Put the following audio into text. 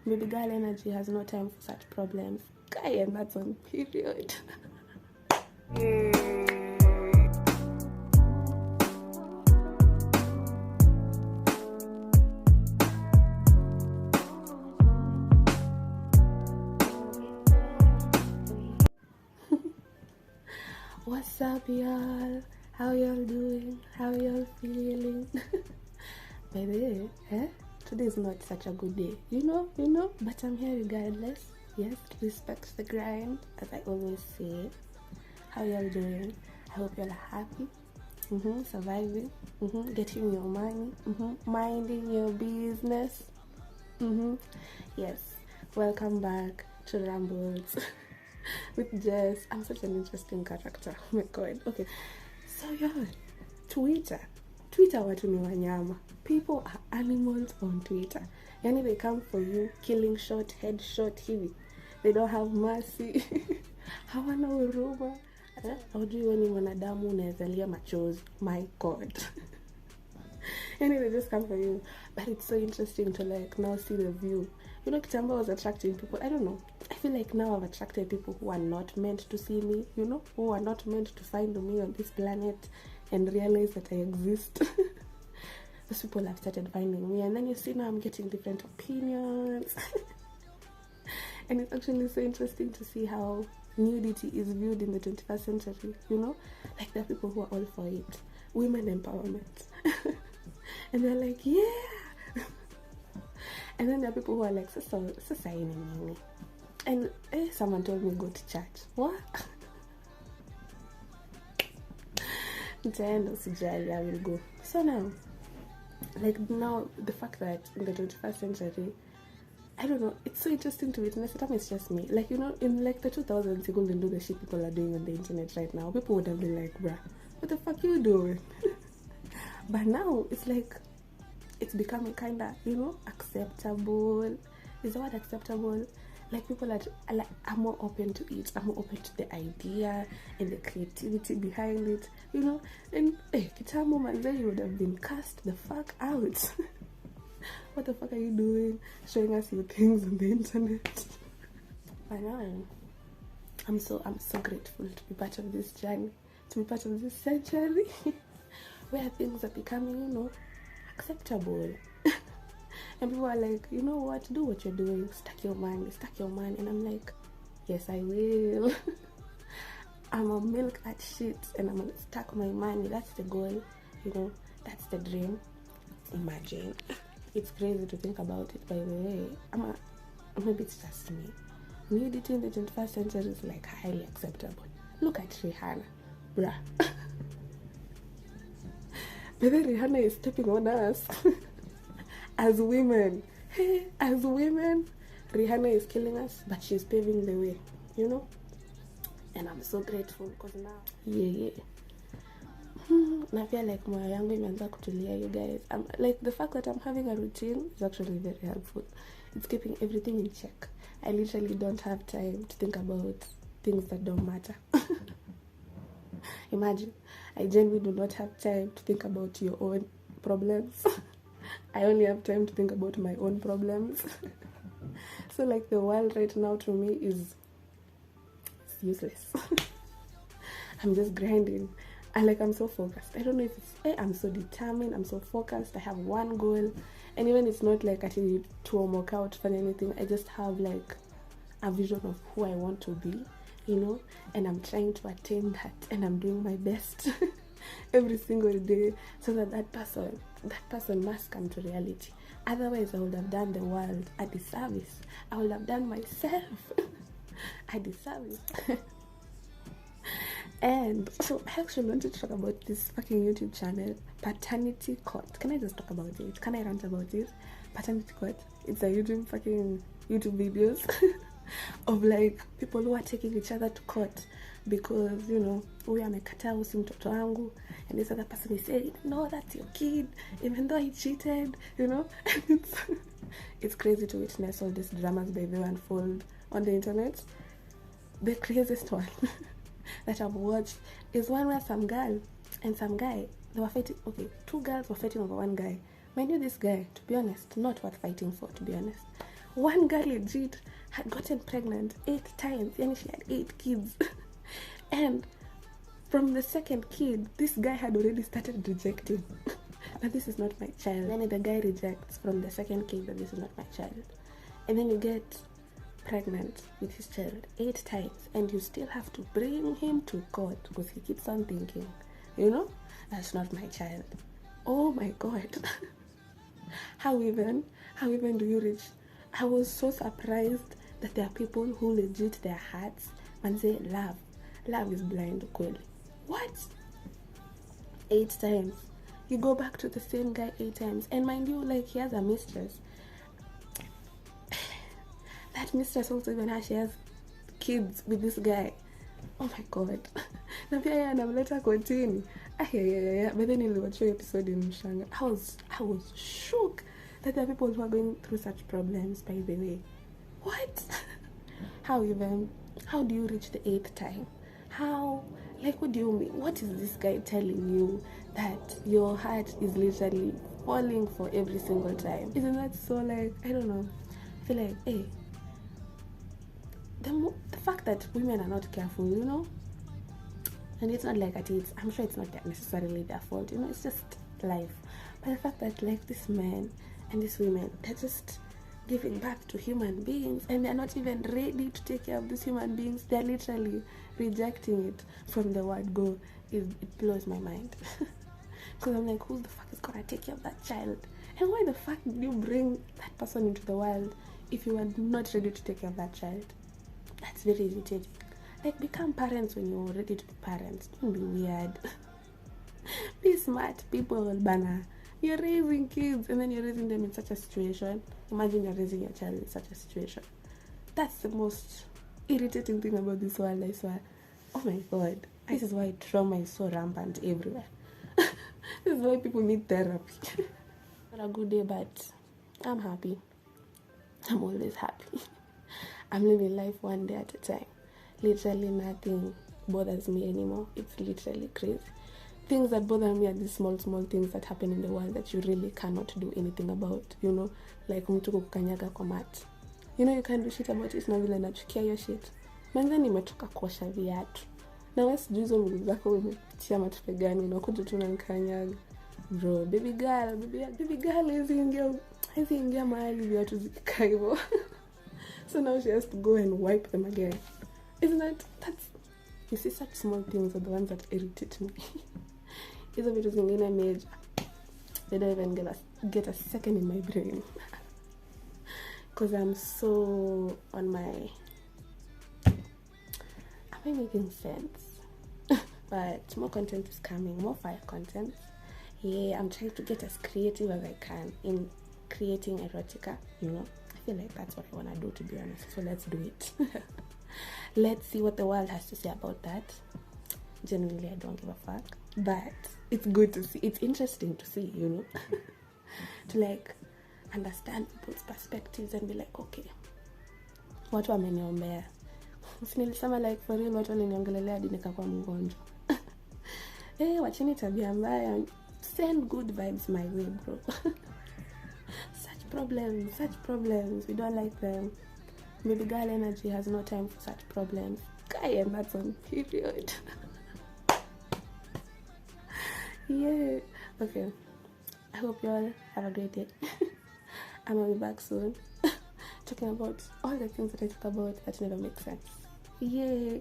Maybe girl energy has no time for such problems. Guy, and that's on period. What's up, y'all? How y'all doing? How y'all feeling? By the way, today is not such a good day, you know, but I'm here regardless. Yes, respect the grind, as I always say. How y'all doing? I hope y'all are happy, surviving, getting your money, minding your business. Yes, welcome back to Rambles with Jess. I'm such an interesting character. Oh my god. Okay, so y'all, Twitter watu ni wanyama. People are animals on Twitter. Yani they come for you, killing shot, headshot hivi. They don't have mercy. Hawana huruma. Haujui wewe ni mwanadamu unaezalia machozi. My god. Yani they just come for you. But it's so interesting to like now see the view. You know, Kitambo was attracting people. I don't know. I feel like now I've attracted people who are not meant to see me, you know, who are not meant to find me on this planet and realize that I exist. Those people have started finding me, and then you see now I'm getting different opinions. And it's actually so interesting to see how nudity is viewed in the 21st century, you know? Like there are people who are all for it. Women empowerment. And they're like, yeah! And then there are people who are like, so and someone told me go to church. What? I will go. So now, like now, the fact that in the 21st century, I don't know, it's so interesting to witness it. It's just me. Like, you know, in like the 2000s, you couldn't do the shit people are doing on the internet right now. People would have been like, bruh, what the fuck you doing? But now, it's like, it's becoming kind of, you know, acceptable. Is the word acceptable? Like people are more open to it. I'm more open to the idea and the creativity behind it, you know. And Kitambo manze, you would have been cast the fuck out. What the fuck are you doing? Showing us your things on the internet. But now, I'm so grateful to be part of this journey, to be part of this century, where things are becoming, you know, acceptable. And people are like, you know what, do what you're doing, stack your money. And I'm like, yes, I will. I'm gonna milk that shit and I'm gonna stack my money. That's the goal, you know, that's the dream. Imagine. It's crazy to think about it, by the way. Maybe it's just me. Nudity in the 21st century is like highly acceptable. Look at Rihanna, bruh. But then Rihanna is stepping on us. As women, Rihanna is killing us, but she's paving the way, you know. And I'm so grateful because now, I feel like my yangu imeanza kutulia, you guys. I'm like, the fact that I'm having a routine is actually very helpful. It's keeping everything in check. I literally don't have time to think about things that don't matter. Imagine, I genuinely do not have time to think about your own problems. I only have time to think about my own problems. So like the world right now to me is useless. I'm just grinding. And like I'm so focused. I don't know if it's I'm so determined, I'm so focused. I have one goal. And even it's not like I need to work out for anything. I just have like a vision of who I want to be, you know, and I'm trying to attain that, and I'm doing my best every single day so that person must come to reality. Otherwise, I would have done the world a disservice. I would have done myself a disservice. And so I actually wanted to talk about this fucking YouTube channel, Paternity Court. Can I just talk about it? Can I rant about it? Paternity Court. It's a YouTube videos of like people who are taking each other to court because, you know, huyu amekataa usi mtoto wangu, and this other person is saying, no, that's your kid, even though he cheated, you know. It's crazy to witness all these dramas by the unfold on the internet. The craziest one that I've watched is one where some girl and some guy, they were fighting. Okay, two girls were fighting over one guy. Mind you, this guy, to be honest, not worth fighting for, to be honest. One girl legit had gotten pregnant 8 times, and she had 8 kids. And from the second kid, this guy had already started rejecting. That this is not my child. Then the guy rejects from the second kid that this is not my child. And then you get pregnant with his child 8 times, and you still have to bring him to court because he keeps on thinking, that's not my child. Oh my God. How even do you reach? I was so surprised that there are people who legit their hearts and say love is blind. What? 8 times. You go back to the same guy 8 times, and mind you, like, he has a mistress. That mistress also even she has kids with this guy. Oh my God. Na pia yeye anamleta kotini. Yeah. But then niliwatch episode in Mshanga. I was shook that there are people who are going through such problems, by the way. What? How do you reach the 8th time? How? Like, what do you mean? What is this guy telling you that your heart is literally falling for every single time? Isn't that so, like, I don't know. I feel like, hey, the fact that women are not careful, and it's not like I'm sure it's not necessarily their fault, it's just life. But the fact that, like, this man and these women, they're just giving birth to human beings, and they're not even ready to take care of these human beings. They're literally rejecting it from the word go. It blows my mind. Because I'm like, who the fuck is gonna take care of that child? And why the fuck did you bring that person into the world if you were not ready to take care of that child? That's very irritating. Like, become parents when you're ready to be parents. Don't be weird. Be smart, people, bana. You're raising kids, and then you're raising them in such a situation. Imagine you're raising your child in such a situation. That's the most irritating thing about this world, I swear. Oh my God. This is why trauma is so rampant everywhere. This is why people need therapy. Not a good day, but I'm happy. I'm always happy. I'm living life one day at a time. Literally nothing bothers me anymore. It's literally crazy. Things that bother me are these small things that happen in the world that you really cannot do anything about, like mtu kukanyaga kwa mat. You can't do shit about it. Na vile nachukia hiyo shit. Manze nimetoka kuosha viatu. Na wewe sijui hizo mguu zako umepitia matope gani, unakuja tu unanikanyaga. Bro, baby girl hizi ingia mahali viatu zikikaa hivyo. So now she has to go and wipe them again. Isn't that's you see, such small things are the ones that irritate me. Hizo vitu zingine major, they don't even get a second in my brain. Because I'm so on my... Am I making sense? But more content is coming, more fire content. Yeah, I'm trying to get as creative as I can in creating erotica, I feel like that's what I want to do, to be honest. So let's do it. Let's see what the world has to say about that. Genuinely, I don't give a fuck. But it's good to see. It's interesting to see, to like understand people's perspectives and be like, okay, watu wameniombea. Nilisema like for real, watu wananiongelelea hadi nikakuwa mgonjwa. Wacheni tabia mbaya. Send good vibes my way, bro. Such problems, we don't like them. Baby girl energy has no time for such problems. Guy, and that's on period. Yeah. Okay. I hope you all have a great day. I'm gonna be back soon. Talking about all the things that I talk about that never make sense. Yeah.